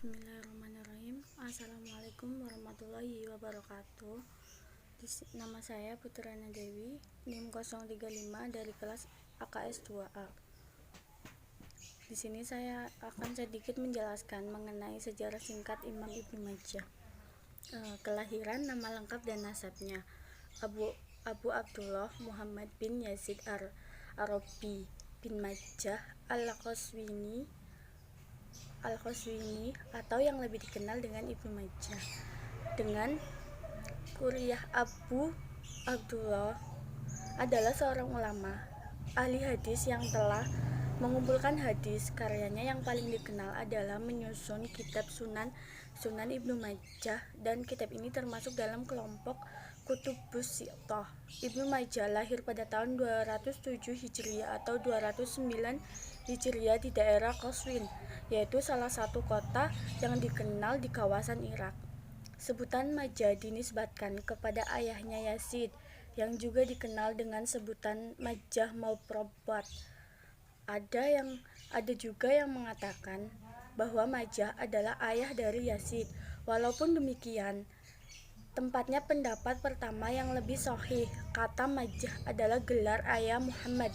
Bismillahirrahmanirrahim. Assalamualaikum warahmatullahi wabarakatuh. Nama saya Putrana Dewi, NIM 035 dari kelas AKS 2A. Di sini saya akan sedikit menjelaskan mengenai sejarah singkat Imam Ibnu Majah. Kelahiran, nama lengkap dan nasabnya. Abu Abdullah Muhammad bin Yazid Ar-Rabi bin Majah Al-Qazwini atau yang lebih dikenal dengan Ibnu Majah. Dengan kuliah Abu Abdullah adalah seorang ulama ahli hadis yang telah mengumpulkan hadis. Karyanya yang paling dikenal adalah menyusun kitab Sunan Ibnu Majah, dan kitab ini termasuk dalam kelompok Kutubus Sittah. Ibnu Majah lahir pada tahun 207 Hijriah atau 209 Hijriah di daerah Qazwin, yaitu salah satu kota yang dikenal di kawasan Irak. Sebutan Majah dinisbatkan kepada ayahnya Yazid, yang juga dikenal dengan sebutan Majah Mauprobat. Ada juga yang mengatakan bahwa Majah adalah ayah dari Yazid. Walaupun demikian, tempatnya pendapat pertama yang lebih sahih, kata Majah adalah gelar ayah Muhammad,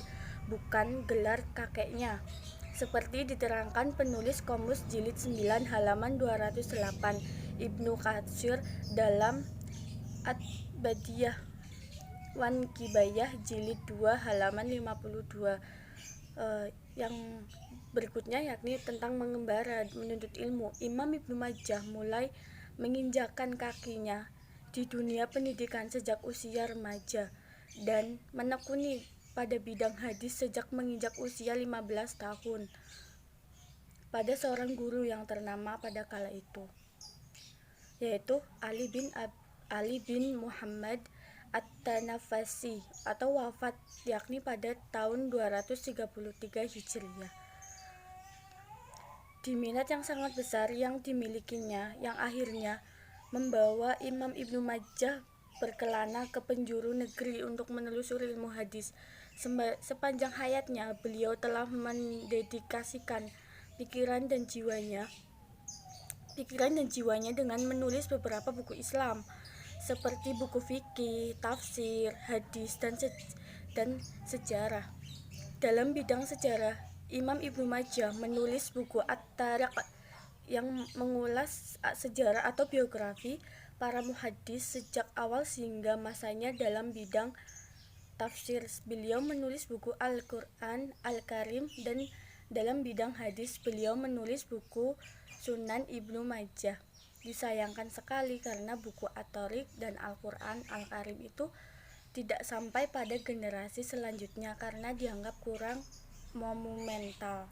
bukan gelar kakeknya, seperti diterangkan penulis Qomus Jilid 9 halaman 208 Ibnu Katsir dalam At-Badiyah wan Kibayah Jilid 2 halaman 52. Yang berikutnya yakni tentang mengembara menuntut ilmu. Imam Ibnu Majah mulai menginjakkan kakinya di dunia pendidikan sejak usia remaja dan menekuni pada bidang hadis sejak menginjak usia 15 tahun pada seorang guru yang ternama pada kala itu, yaitu Ali bin Muhammad At-Tanafasi, atau wafat yakni pada tahun 233 Hijriah. Di minat yang sangat besar yang dimilikinya, yang akhirnya membawa Imam Ibnu Majah berkelana ke penjuru negeri untuk menelusuri ilmu hadis. Sepanjang hayatnya, beliau telah mendedikasikan pikiran dan jiwanya dengan menulis beberapa buku Islam, seperti buku fikih, tafsir, hadis, dan sejarah. Dalam bidang sejarah, Imam Ibnu Majah menulis buku At-Tariq yang mengulas sejarah atau biografi para muhaddis sejak awal hingga masanya. Dalam bidang tafsir, beliau menulis buku Al-Quran Al-Karim, dan dalam bidang hadis, beliau menulis buku Sunan Ibnu Majah. Disayangkan sekali karena buku At-Tariq dan Al-Quran Al-Karim itu tidak sampai pada generasi selanjutnya karena dianggap kurang monumental.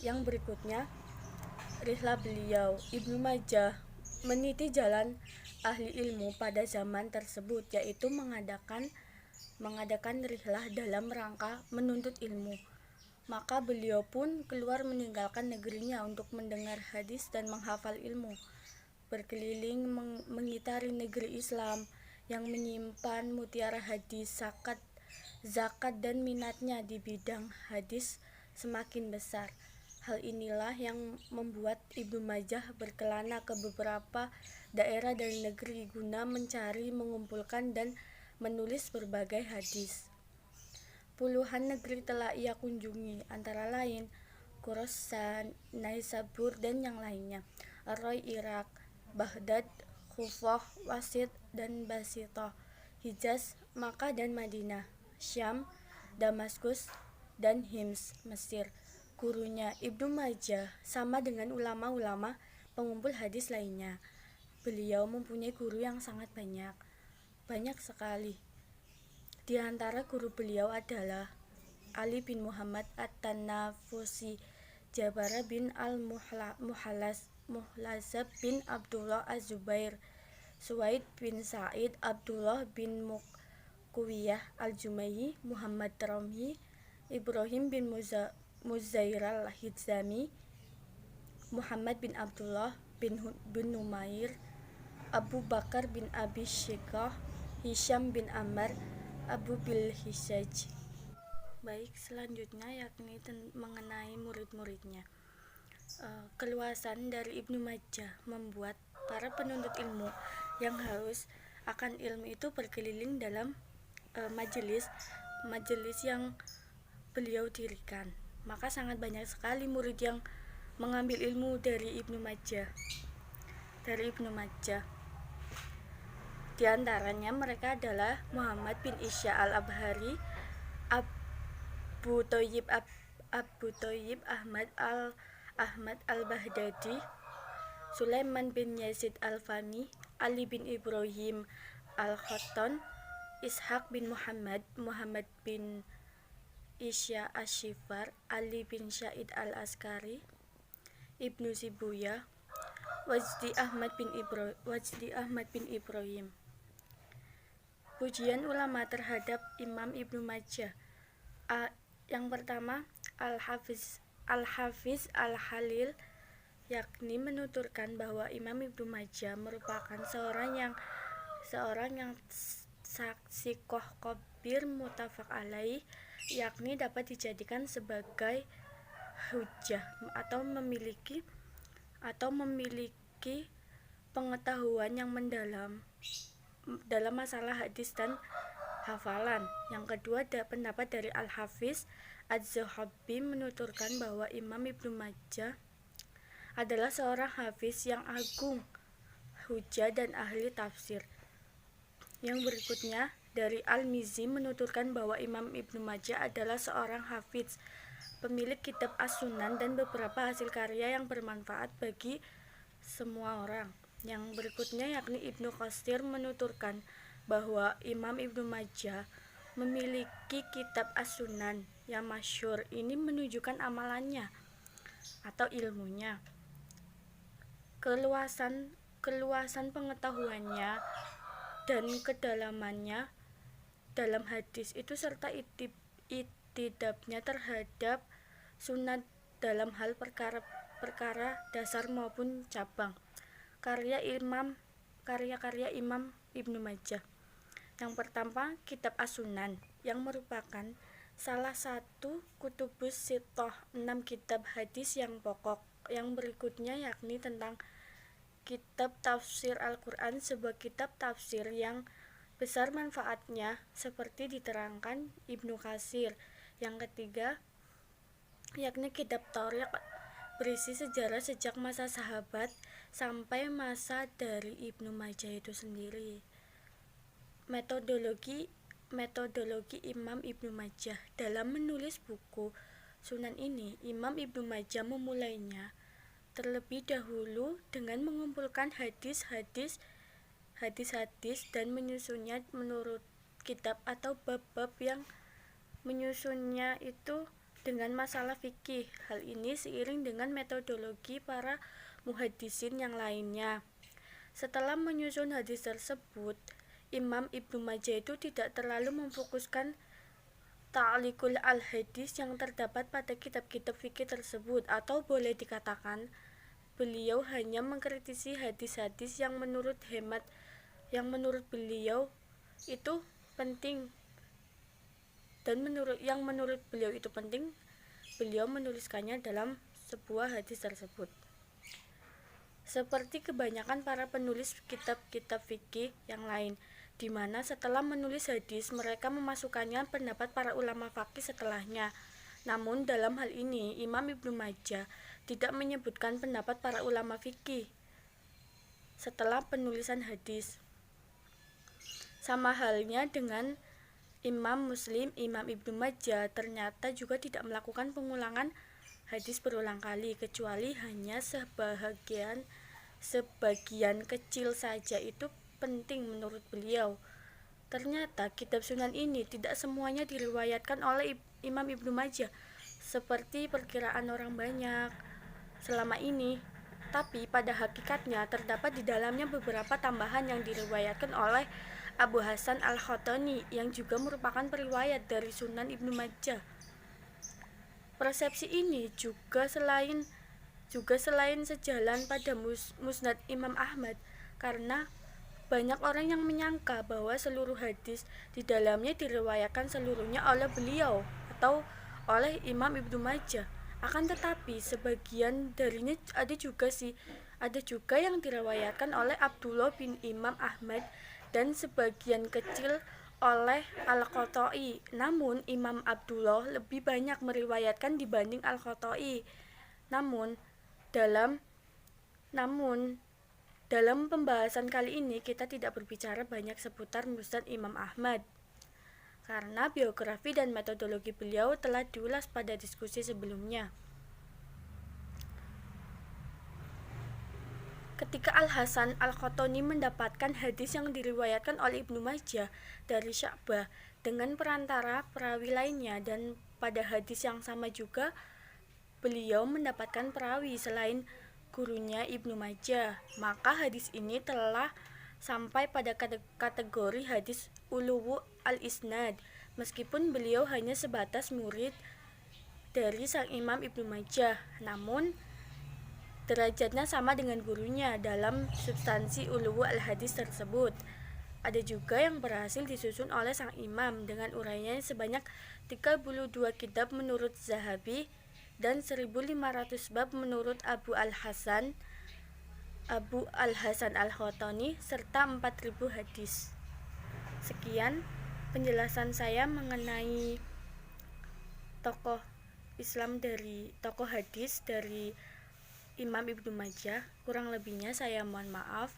Yang berikutnya, rihlah beliau. Ibnu Majah meniti jalan ahli ilmu pada zaman tersebut, yaitu mengadakan rihlah dalam rangka menuntut ilmu. Maka beliau pun keluar meninggalkan negerinya untuk mendengar hadis dan menghafal ilmu, berkeliling mengitari negeri Islam yang menyimpan mutiara hadis, zakat, dan minatnya di bidang hadis semakin besar. Hal inilah yang membuat Ibnu Majah berkelana ke beberapa daerah dari negeri guna mencari, mengumpulkan, dan menulis berbagai hadis. Puluhan negeri telah ia kunjungi, antara lain Khorasan, Naisabur, dan yang lainnya, Roy, Irak, Baghdad, Kufah, Wasit, dan Basitah, Hijaz, Makkah dan Madinah, Syam, Damaskus, dan Hims, Mesir. Gurunya Ibnu Majah sama dengan ulama-ulama pengumpul hadis lainnya. Beliau mempunyai guru yang sangat banyak sekali. Di antara guru beliau adalah Ali bin Muhammad At-Tanafusi, Jabara bin Muhlazab bin Abdullah Az-Zubair, Suwaid bin Sa'id, Abdullah bin Muqwiyah Al-Jumayyi, Muhammad Ramhi, Ibrahim bin Muzairal Hizami, Muhammad bin Abdullah bin Numair, Abu Bakar bin Abi Syekhah, Hisham bin Ammar, Abu bil Hishaj. Baik, selanjutnya yakni mengenai murid-muridnya. Keluasan dari Ibnu Majah membuat para penuntut ilmu yang haus akan ilmu itu berkeliling dalam majelis yang beliau dirikan. Maka sangat banyak sekali murid yang mengambil ilmu dari Ibnu Majah. Di antaranya mereka adalah Muhammad bin Isya al-Abhari, Abu Thayyib Ahmad al-Baghdadi, Sulaiman bin Yazid al-Fami, Ali bin Ibrahim al-Khattan, Ishaq bin Muhammad bin Isya Ashifar, Ali bin Syaid al-Askari, Ibnu Sibuya, Wajdi Ahmad bin Ibrahim. Pujian ulama terhadap Imam Ibnu Majah. Yang pertama, Al-Hafiz Al-Halil, yakni menuturkan bahwa Imam Ibnu Majah merupakan seorang yang sikoh kobir mutafaq alaih, yakni dapat dijadikan sebagai hujjah atau memiliki pengetahuan yang mendalam dalam masalah hadis dan hafalan. Yang kedua, ada pendapat dari Al-Hafiz Az-Zahabi menuturkan bahwa Imam Ibnu Majah adalah seorang hafiz yang agung, hujjah dan ahli tafsir. Yang berikutnya dari Al-Mizzi menuturkan bahwa Imam Ibnu Majah adalah seorang hafiz, pemilik kitab As-Sunan dan beberapa hasil karya yang bermanfaat bagi semua orang. Yang berikutnya yakni Ibnu Qasir menuturkan bahwa Imam Ibnu Majah memiliki kitab As-Sunan yang masyhur. Ini menunjukkan amalannya atau ilmunya. Keluasan pengetahuannya dan kedalamannya dalam hadis itu serta itidabnya terhadap sunat dalam hal perkara dasar maupun cabang. Karya-karya Imam Ibnu Majah. Yang pertama, kitab As-Sunan yang merupakan salah satu kutubus sittah, 6 kitab hadis yang pokok. Yang berikutnya yakni tentang kitab tafsir Al-Quran, sebuah kitab tafsir yang besar manfaatnya seperti diterangkan Ibnu Katsir. Yang ketiga yakni kitab Tariq, berisi sejarah sejak masa sahabat sampai masa dari Ibnu Majah itu sendiri. Metodologi Imam Ibnu Majah. Dalam menulis buku Sunan ini, Imam Ibnu Majah memulainya terlebih dahulu dengan mengumpulkan hadis-hadis dan menyusunnya menurut kitab atau bab-bab yang menyusunnya itu dengan masalah fikih. Hal ini seiring dengan metodologi para muhaddisin yang lainnya. Setelah menyusun hadis tersebut, Imam Ibnu Majah itu tidak terlalu memfokuskan ta'liqul al-hadis yang terdapat pada kitab-kitab fikih tersebut, atau boleh dikatakan beliau hanya mengkritisi hadis-hadis yang menurut beliau itu penting dan menurut beliau itu penting, beliau menuliskannya dalam sebuah hadis tersebut. Seperti kebanyakan para penulis kitab-kitab fikih yang lain, di mana setelah menulis hadis mereka memasukkannya pendapat para ulama fikih setelahnya. Namun dalam hal ini Imam Ibnu Majah tidak menyebutkan pendapat para ulama fikih setelah penulisan hadis. Sama halnya dengan Imam Muslim, Imam Ibnu Majah ternyata juga tidak melakukan pengulangan hadis berulang kali, kecuali hanya sebagian kecil saja itu penting menurut beliau. Ternyata kitab Sunan ini tidak semuanya diriwayatkan oleh Imam Ibnu Majah seperti perkiraan orang banyak selama ini, tapi pada hakikatnya terdapat di dalamnya beberapa tambahan yang diriwayatkan oleh Abu Hasan Al-Khattani yang juga merupakan periwayat dari Sunan Ibnu Majah. Persepsi ini juga selain sejalan pada Musnad Imam Ahmad, karena banyak orang yang menyangka bahwa seluruh hadis di dalamnya diriwayatkan seluruhnya oleh beliau atau oleh Imam Ibnu Majah. Akan tetapi sebagian darinya ada juga yang diriwayatkan oleh Abdullah bin Imam Ahmad dan sebagian kecil oleh Al-Qotoi. Namun Imam Abdullah lebih banyak meriwayatkan dibanding Al-Qotoi. Namun dalam namun dalam pembahasan kali ini kita tidak berbicara banyak seputar Musnad Imam Ahmad karena biografi dan metodologi beliau telah diulas pada diskusi sebelumnya. Ketika Al-Hasan Al-Qahtani mendapatkan hadis yang diriwayatkan oleh Ibnu Majah dari Sya'bah dengan perantara perawi lainnya, dan pada hadis yang sama juga beliau mendapatkan perawi selain gurunya Ibnu Majah, maka hadis ini telah sampai pada kategori hadis uluwu al-isnad, meskipun beliau hanya sebatas murid dari sang Imam Ibnu Majah, namun derajatnya sama dengan gurunya dalam substansi uluwu al-hadis tersebut. Ada juga yang berhasil disusun oleh sang imam dengan uraiannya sebanyak 32 kitab menurut Zahabi dan 1500 bab menurut Abu Al-Hasan Al-Qahtani serta 4000 hadis. Sekian penjelasan saya mengenai tokoh hadis dari Imam Ibnu Majah. Kurang lebihnya saya mohon maaf,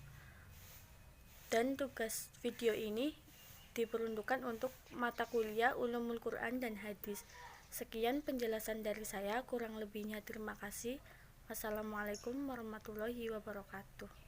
dan tugas video ini diperuntukkan untuk mata kuliah Ulumul Quran dan Hadis. Sekian penjelasan dari saya, kurang lebihnya terima kasih. Wassalamualaikum warahmatullahi wabarakatuh.